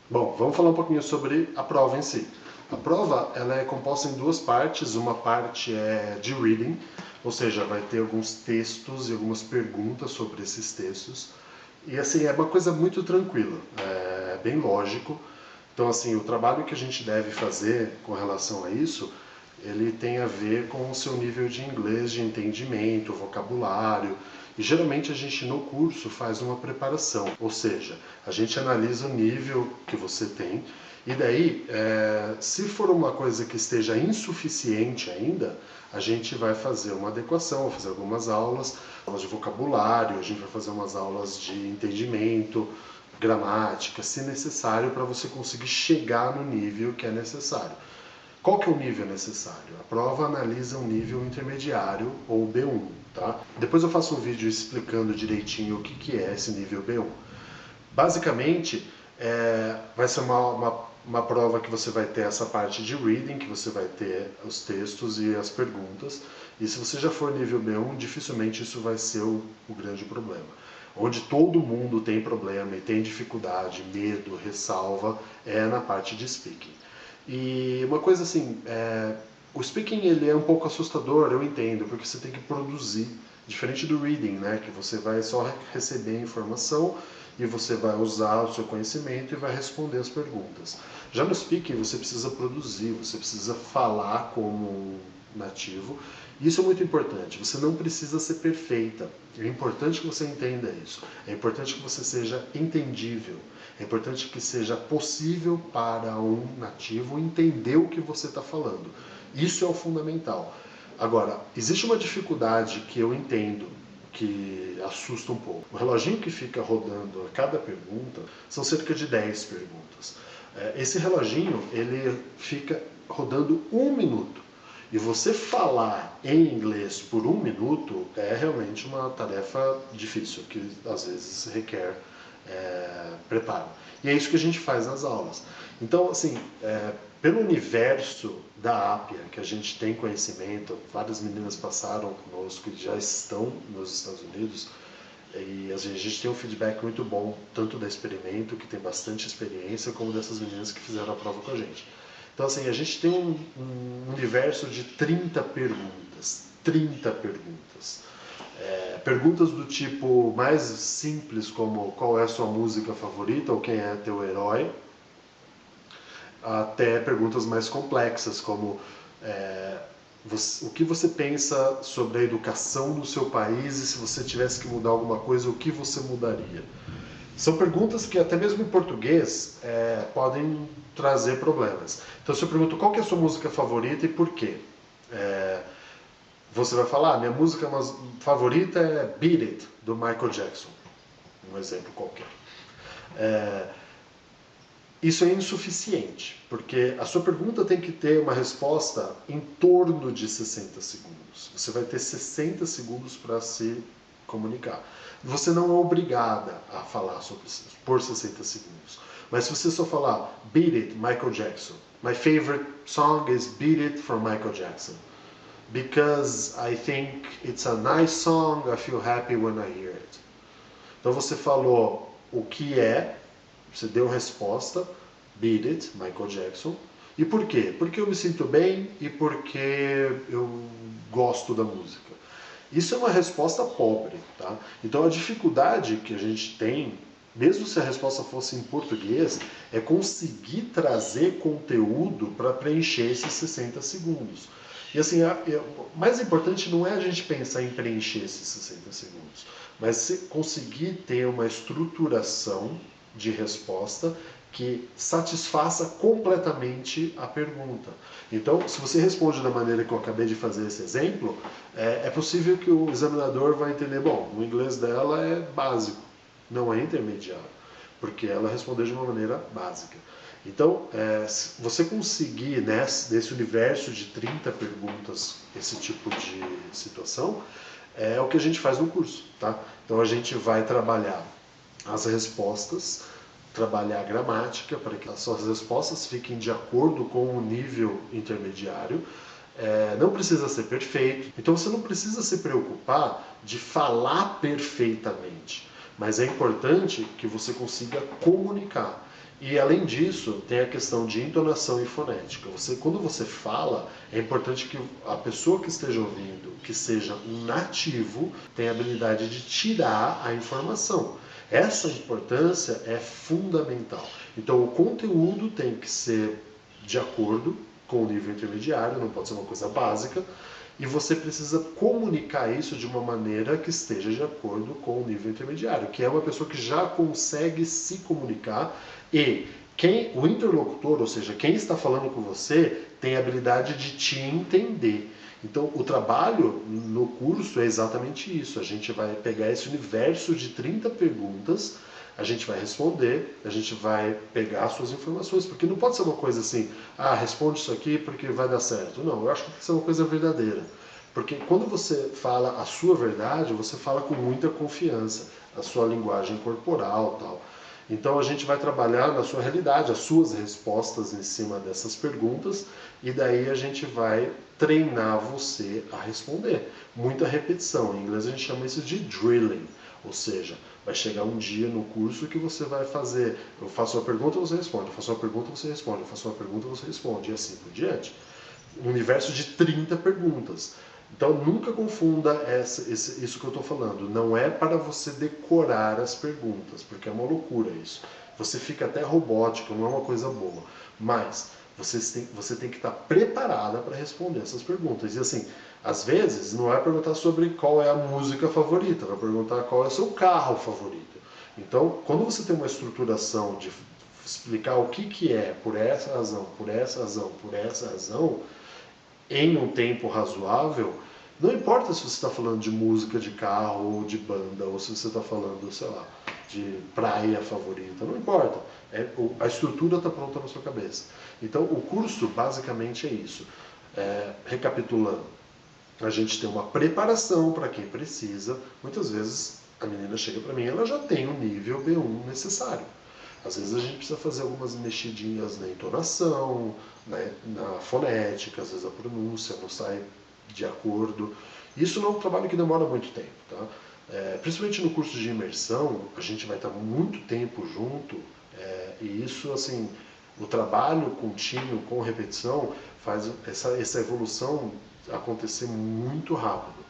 Bom, vamos falar um pouquinho sobre a prova em si. A prova ela é composta em duas partes. Uma parte é de reading, ou seja, vai ter alguns textos e algumas perguntas sobre esses textos. E assim, é uma coisa muito tranquila, é bem lógico. Então assim, o trabalho que a gente deve fazer com relação a isso, ele tem a ver com o seu nível de inglês, de entendimento, vocabulário. E geralmente a gente no curso faz uma preparação, ou seja, a gente analisa o nível que você tem e daí, se for uma coisa que esteja insuficiente ainda, a gente vai fazer uma adequação, vai fazer algumas aulas de vocabulário, a gente vai fazer umas aulas de entendimento, gramática, se necessário, para você conseguir chegar no nível que é necessário. Qual que é o nível necessário? A prova analisa um nível intermediário ou B1, tá? Depois eu faço um vídeo explicando direitinho o que é esse nível B1. Basicamente, vai ser uma prova que você vai ter essa parte de reading, que você vai ter os textos e as perguntas. E se você já for nível B1, dificilmente isso vai ser o grande problema. Onde todo mundo tem problema e tem dificuldade, medo, ressalva, é na parte de speaking. E uma coisa assim, o speaking ele é um pouco assustador, eu entendo, porque você tem que produzir, diferente do reading, né, que você vai só receber a informação e você vai usar o seu conhecimento e vai responder as perguntas. Já no speaking você precisa produzir, você precisa falar como um nativo. Isso é muito importante, você não precisa ser perfeita. É importante que você entenda isso. É importante que você seja entendível. É importante que seja possível para um nativo entender o que você está falando. Isso é o fundamental. Agora, existe uma dificuldade que eu entendo, que assusta um pouco. O reloginho que fica rodando a cada pergunta são cerca de 10 perguntas. Esse reloginho ele fica rodando 1 minuto. E você falar em inglês por 1 minuto é realmente uma tarefa difícil, que às vezes requer preparo. E é isso que a gente faz nas aulas. Então, assim, pelo universo da Appia, que a gente tem conhecimento, várias meninas passaram conosco e já estão nos Estados Unidos, e a gente tem um feedback muito bom, tanto da Experimento, que tem bastante experiência, como dessas meninas que fizeram a prova com a gente. Então, assim, a gente tem um universo de 30 perguntas. 30 perguntas. Perguntas do tipo mais simples, como qual é a sua música favorita ou quem é teu herói, até perguntas mais complexas, como o que você pensa sobre a educação no seu país e se você tivesse que mudar alguma coisa, o que você mudaria? São perguntas que até mesmo em português podem trazer problemas. Então se eu pergunto qual que é a sua música favorita e por quê? Você vai falar, minha música favorita é Beat It, do Michael Jackson. Um exemplo qualquer. Isso é insuficiente, porque a sua pergunta tem que ter uma resposta em torno de 60 segundos. Você vai ter 60 segundos para se comunicar. Você não é obrigada a falar por 60 segundos. Mas se você só falar Beat It, Michael Jackson. My favorite song is Beat It from Michael Jackson. Because I think it's a nice song, I feel happy when I hear it. Então você falou o que é, você deu resposta, Beat It, Michael Jackson. E por quê? Porque eu me sinto bem e porque eu gosto da música. Isso é uma resposta pobre, tá? Então a dificuldade que a gente tem, mesmo se a resposta fosse em português, é conseguir trazer conteúdo para preencher esses 60 segundos. E assim, o mais importante não é a gente pensar em preencher esses 60 segundos, mas conseguir ter uma estruturação de resposta que satisfaça completamente a pergunta. Então, se você responde da maneira que eu acabei de fazer esse exemplo, é possível que o examinador vai entender, bom, o inglês dela é básico, não é intermediário, porque ela respondeu de uma maneira básica. Então, se você conseguir nesse universo de 30 perguntas esse tipo de situação, é o que a gente faz no curso, tá? Então a gente vai trabalhar as respostas, trabalhar a gramática para que as suas respostas fiquem de acordo com o nível intermediário. Não precisa ser perfeito, então você não precisa se preocupar de falar perfeitamente, mas é importante que você consiga comunicar. E além disso, tem a questão de entonação e fonética. Quando você fala, é importante que a pessoa que esteja ouvindo, que seja um nativo, tenha a habilidade de tirar a informação. Essa importância é fundamental. Então, o conteúdo tem que ser de acordo com o nível intermediário, não pode ser uma coisa básica, e você precisa comunicar isso de uma maneira que esteja de acordo com o nível intermediário, que é uma pessoa que já consegue se comunicar e o interlocutor, ou seja, quem está falando com você, tem a habilidade de te entender. Então, o trabalho no curso é exatamente isso. A gente vai pegar esse universo de 30 perguntas, a gente vai responder, a gente vai pegar suas informações, porque não pode ser uma coisa assim, responde isso aqui porque vai dar certo. Não, eu acho que tem que ser uma coisa verdadeira. Porque quando você fala a sua verdade, você fala com muita confiança, a sua linguagem corporal, tal. Então a gente vai trabalhar na sua realidade, as suas respostas em cima dessas perguntas, e daí a gente vai treinar você a responder. Muita repetição. Em inglês a gente chama isso de drilling, ou seja, vai chegar um dia no curso que você vai fazer, eu faço uma pergunta, você responde, eu faço uma pergunta, você responde, eu faço uma pergunta, você responde, e assim por diante. Um universo de 30 perguntas. Então nunca confunda isso que eu estou falando. Não é para você decorar as perguntas, porque é uma loucura isso. Você fica até robótico, não é uma coisa boa. Mas você tem que estar preparada para responder essas perguntas. E assim, às vezes não é perguntar sobre qual é a música favorita, vai perguntar qual é o seu carro favorito. Então, quando você tem uma estruturação de explicar o que é por essa razão, por essa razão, por essa razão, em um tempo razoável, não importa se você está falando de música de carro ou de banda, ou se você está falando, sei lá, de praia favorita, não importa. A estrutura está pronta na sua cabeça. Então, o curso basicamente é isso. Recapitulando, a gente tem uma preparação para quem precisa. Muitas vezes a menina chega para mim, ela já tem o nível B1 necessário. Às vezes a gente precisa fazer algumas mexidinhas na entonação, na fonética, às vezes a pronúncia não sai de acordo. Isso não é um trabalho que demora muito tempo, tá? Principalmente no curso de imersão, a gente vai estar muito tempo junto, e isso, assim, o trabalho contínuo com repetição faz essa evolução acontecer muito rápido.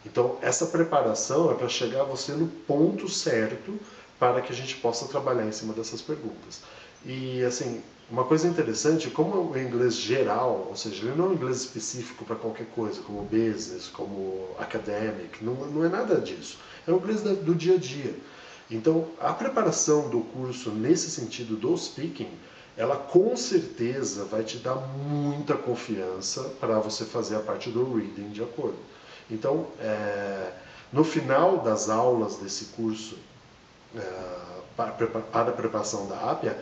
Então, essa preparação é para chegar você no ponto certo para que a gente possa trabalhar em cima dessas perguntas. E, assim, uma coisa interessante, como é o inglês geral, ou seja, ele não é um inglês específico para qualquer coisa, como business, como academic, não é nada disso. É o inglês do dia a dia. Então, a preparação do curso nesse sentido do speaking, ela com certeza vai te dar muita confiança para você fazer a parte do reading de acordo. Então, no final das aulas desse curso, para a preparação da APIA,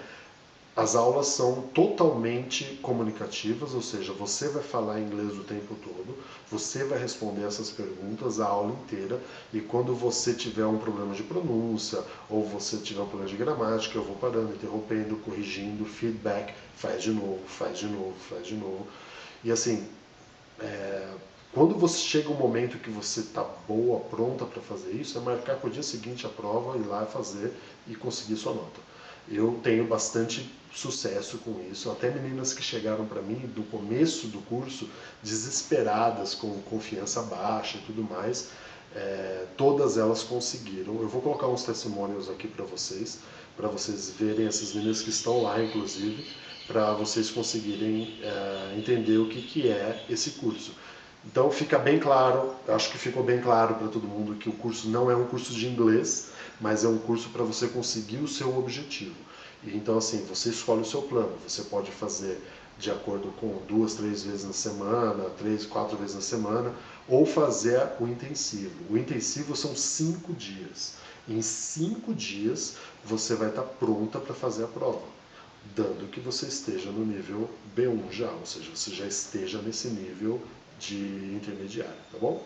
as aulas são totalmente comunicativas, ou seja, você vai falar inglês o tempo todo, você vai responder essas perguntas a aula inteira, e quando você tiver um problema de pronúncia, ou você tiver um problema de gramática, eu vou parando, interrompendo, corrigindo, feedback, faz de novo, faz de novo, faz de novo. E assim, quando você chega um momento que você está boa, pronta para fazer isso, é marcar para o dia seguinte a prova, ir lá fazer e conseguir sua nota. Eu tenho bastante sucesso com isso. Até meninas que chegaram para mim do começo do curso, desesperadas, com confiança baixa e tudo mais, todas elas conseguiram. Eu vou colocar uns testemunhos aqui para vocês verem essas meninas que estão lá, inclusive, para vocês conseguirem entender o que é esse curso. Então fica bem claro, acho que ficou bem claro para todo mundo que o curso não é um curso de inglês, mas é um curso para você conseguir o seu objetivo. E, então assim, você escolhe o seu plano, você pode fazer de acordo com 2, 3 vezes na semana, 3, 4 vezes na semana, ou fazer o intensivo. O intensivo são 5 dias. Em 5 dias você vai estar pronta para fazer a prova, dando que você esteja no nível B1 já, ou seja, você já esteja nesse nível de intermediário, tá bom?